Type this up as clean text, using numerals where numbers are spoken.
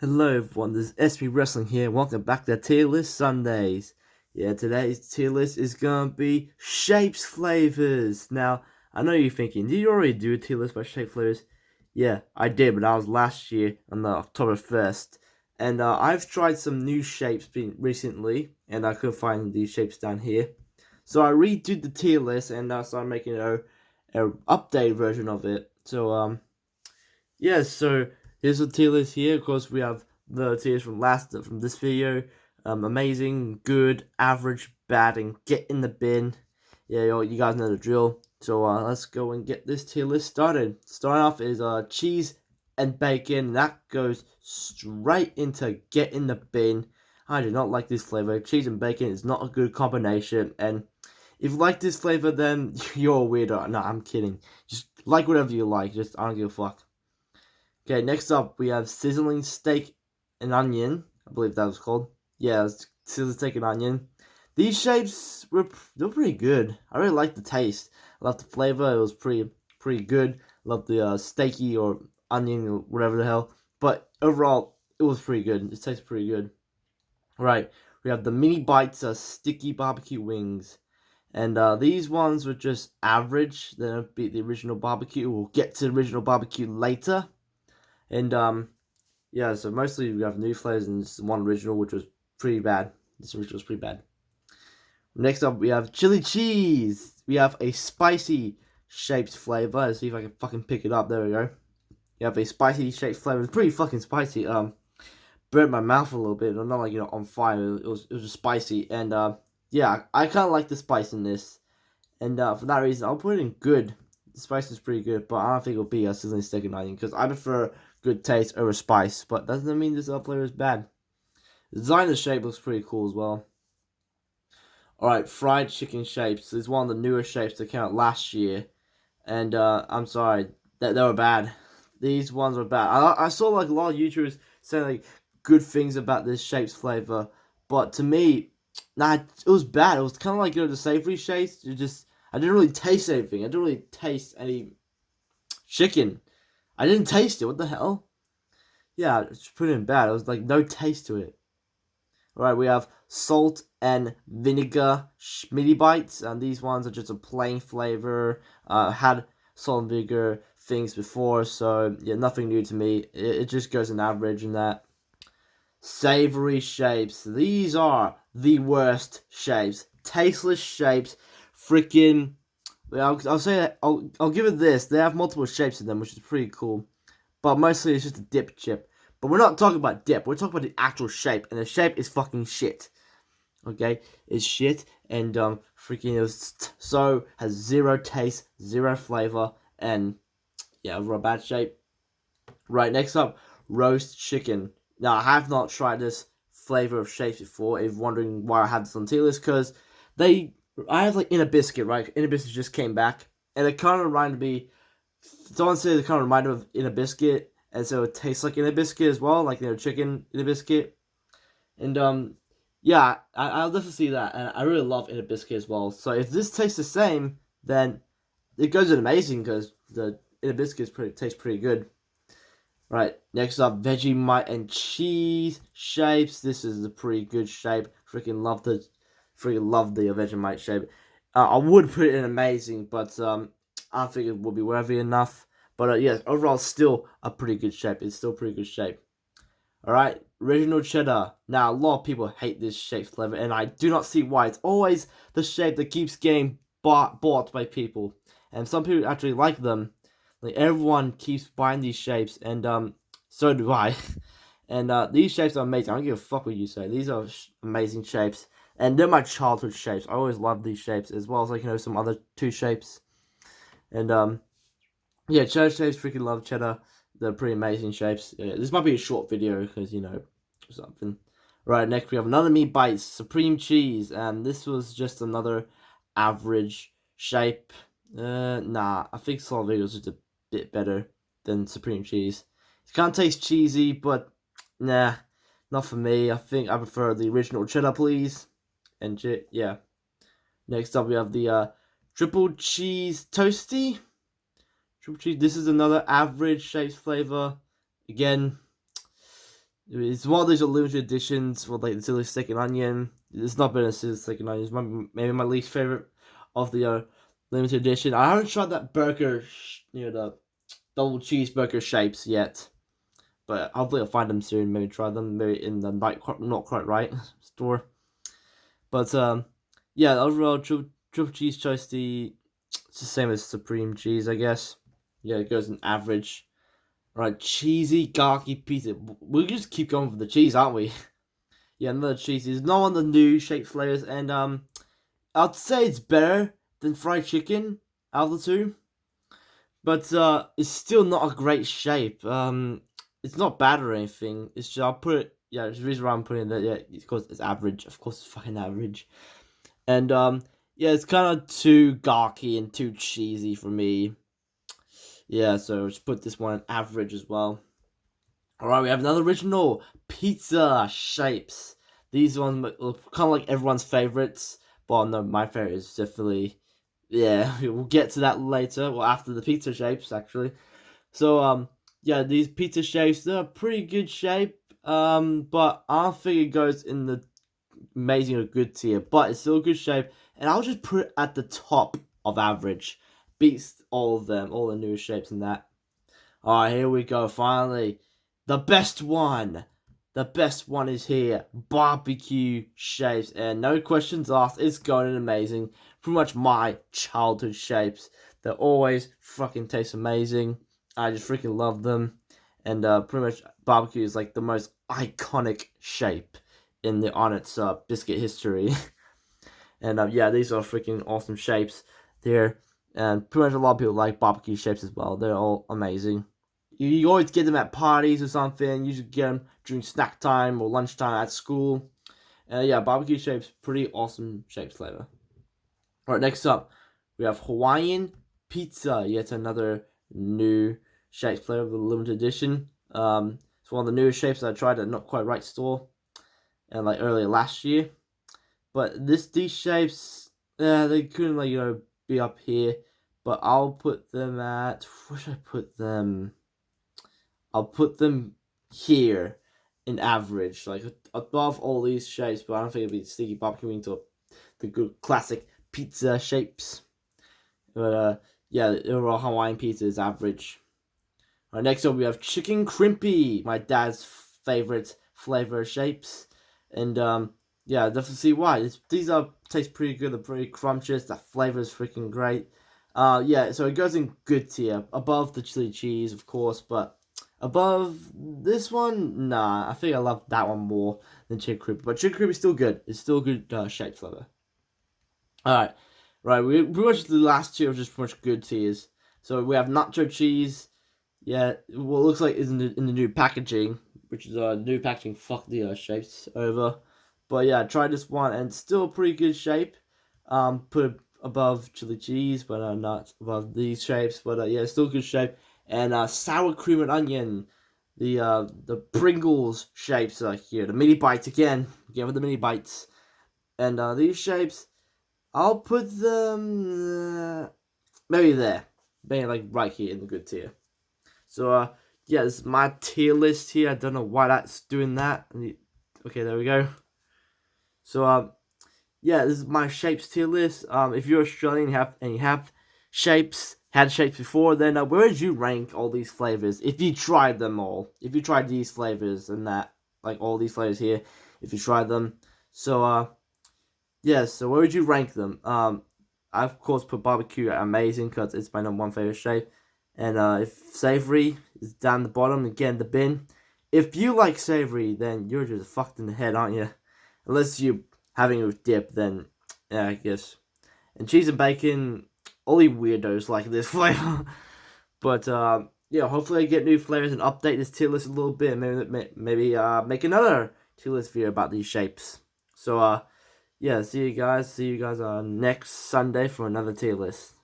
Hello everyone, this is SB Wrestling here. Welcome back to Tier List Sundays. Yeah, today's tier list is gonna be shapes flavors. Now, I know you're thinking, did you already do a tier list by shape flavors? Yeah, I did, but that was last year on the October 1st. And I've tried some new shapes recently, and I couldn't find these shapes down here. So I redid the tier list and I started making a update version of it. Yeah, so here's the tier list here. Of course, we have the tiers from this video. Amazing, good, average, bad, and get in the bin. Yeah, you guys know the drill. So let's go and get this tier list started. Starting off is cheese and bacon. That goes straight into get in the bin. I do not like this flavor. Cheese and bacon is not a good combination. And if you like this flavor, then you're a weirdo. No, I'm kidding. Just like whatever you like. Just I don't give a fuck. Okay, next up we have sizzling steak and onion. I believe that was called. Yeah, it's sizzling steak and onion. These shapes they're pretty good. I really like the taste. I love the flavor. It was pretty good. Love the steaky or onion or whatever the hell. But overall, it was pretty good. It tastes pretty good. Right, we have the mini bites sticky barbecue wings. And these ones were just average. They don't beat the original barbecue. We'll get to the original barbecue later. And yeah, so mostly we have new flavors and this one original, which was pretty bad. This original was pretty bad. Next up, we have chili cheese. We have a spicy shaped flavor. Let's see if I can fucking pick it up. There we go. You have a spicy shaped flavor. It's pretty fucking spicy. Burnt my mouth a little bit. I'm not like on fire. It was just spicy. And yeah, I kind of like the spice in this. And for that reason, I'll put it in good. The spice is pretty good, but I don't think it'll be a sizzling steak and onion because I prefer good taste over spice. But doesn't mean this flavor is bad. The design of the shape looks pretty cool as well. Alright, fried chicken shapes. It's one of the newer shapes that came out last year. And I'm sorry, they were bad. These ones were bad. I saw like a lot of YouTubers saying like good things about this shape's flavor. But to me, nah, it was bad. It was kind of like the savory shapes. I didn't really taste anything. I didn't really taste any chicken. I didn't taste it. What the hell? Yeah, it's pretty bad. It was like no taste to it. Alright, we have salt and vinegar mini bites, and these ones are just a plain flavor. Had salt and vinegar things before, so yeah, nothing new to me. It just goes an average in that. Savory shapes. These are the worst shapes. Tasteless shapes. Freaking. I'll say that, I'll give it this. They have multiple shapes in them, which is pretty cool. But mostly it's just a dip chip. But we're not talking about dip. We're talking about the actual shape. And the shape is fucking shit. Okay? It's shit. And freaking it was has zero taste, zero flavor, and yeah, overall bad shape. Right, next up, roast chicken. Now I have not tried this flavor of shapes before. If you're wondering why I have this on tier list, because I have like in a biscuit, right? In a biscuit just came back, and it kind of reminded me. Someone said it kind of reminded me of in a biscuit, and so it tastes like in a biscuit as well, like chicken in a biscuit. And yeah, I'll definitely see that, and I really love in a biscuit as well. So if this tastes the same, then it goes in amazing because the in a biscuit tastes pretty good. Right, next up, Vegemite and cheese shapes. This is a pretty good shape. Freaking love the Vegemite shape. I would put it in amazing, but I don't think it would be worthy enough. But yes, overall, still a pretty good shape. It's still pretty good shape. All right, original cheddar. Now a lot of people hate this shape flavor, and I do not see why. It's always the shape that keeps getting bought by people, and some people actually like them. Like everyone keeps buying these shapes, and so do I. And these shapes are amazing. I don't give a fuck what you say. These are amazing shapes, and they're my childhood shapes. I always loved these shapes, as well as like some other two shapes. And yeah, cheddar shapes. Freaking love cheddar. They're pretty amazing shapes. Yeah, this might be a short video because something. Right, next we have another meat bites supreme cheese, and this was just another average shape. Nah, I think solid was just a bit better than supreme cheese. It can't taste cheesy, but nah, not for me. I think I prefer the original cheddar, please. And yeah. Next up, we have the triple cheese toasty. Triple cheese. This is another average shaped flavor. Again, It's one of those limited editions for like the silly stick and onion. It's not been a silly stick and onion. It's maybe my least favorite of the limited edition. I haven't tried that burger, the double cheeseburger shapes yet, but hopefully I'll find them soon. Maybe try them. Maybe in the not quite right store. But yeah, overall triple cheese toasty. It's the same as supreme cheese, I guess. Yeah, it goes in average. Right, cheesy garlicky pizza. We'll just keep going for the cheese, aren't we? Yeah, another cheese. There's no one the new shape flavors, and I'd say it's better than fried chicken out of the two, but it's still not a great shape. It's not bad or anything. It's just I'll put it. Yeah, the reason why I'm putting that. Yeah, because it's average. Of course, it's fucking average. And yeah, it's kind of too garlicky and too cheesy for me. Yeah, so just put this one average as well. Alright, we have another original pizza shapes. These ones are kind of like everyone's favorites, but no, my favorite is definitely, yeah, we'll get to that later, well, after the pizza shapes, actually. So, yeah, these pizza shapes, they're a pretty good shape, but I don't think it goes in the amazing or good tier, but it's still a good shape, and I'll just put it at the top of average. Beats all of them, all the new shapes and that. Alright, here we go, finally. The best one. The best one is here. Barbecue shapes. And no questions asked, it's going amazing. Pretty much my childhood shapes. They always fucking taste amazing. I just freaking love them. And pretty much barbecue is like the most iconic shape in the Arnott's biscuit history. And yeah, these are freaking awesome shapes there. And pretty much a lot of people like barbecue shapes as well. They're all amazing. You always get them at parties or something. You usually get them during snack time or lunchtime at school. Yeah, barbecue shapes, pretty awesome shape flavor. Alright, next up, we have Hawaiian pizza. Yet another new shape flavor with a limited edition. It's one of the newest shapes I tried at Not Quite Right store, and like earlier last year. But these shapes, they couldn't be up here. But I'll put them at, where should I put them? I'll put them here in average, like above all these shapes, but I don't think it'll be sticky barbecue into the good classic pizza shapes. But yeah, the overall Hawaiian pizza is average. Alright, next up we have chicken crimpy, my dad's favorite flavor shapes, and yeah, definitely see why. These taste pretty good. They're pretty crunchy. The flavor is freaking great. Yeah, so it goes in good tier, above the chili cheese, of course, but above this one, nah, I think I love that one more than chicken crimpy. But chicken crimpy is still good. It's still a good shape flavor. Alright, right, we pretty much the last two are just pretty much good tiers. So we have nacho cheese. Yeah, what looks like is in the new packaging, which is new packaging. Fuck the shapes over. But yeah, try this one, and it's still a pretty good shape. Put it above chili cheese, but not above these shapes. But yeah, still good shape. And sour cream and onion, the Pringles shapes are here. The mini bites again with the mini bites. And these shapes, I'll put them maybe there, maybe like right here in the good tier. So yeah, this is my tier list here. I don't know why that's doing that. Okay, there we go. So yeah, this is my shapes tier list. If you're Australian and you have shapes, had shapes before, then where would you rank all these flavors? If you tried them all, if you tried these flavors and that, like all these flavors here, if you tried them. So yeah, so where would you rank them? I of course put barbecue at amazing because it's my #1 favorite shape. And if savory is down the bottom, again the bin. If you like savory, then you're just fucked in the head, aren't you? Unless you're having it with dip, then yeah, I guess. And cheese and bacon, only weirdos like this flavor. But yeah, hopefully I get new flavors and update this tier list a little bit. Maybe make another tier list video about these shapes. So yeah, see you guys. See you guys next Sunday for another tier list.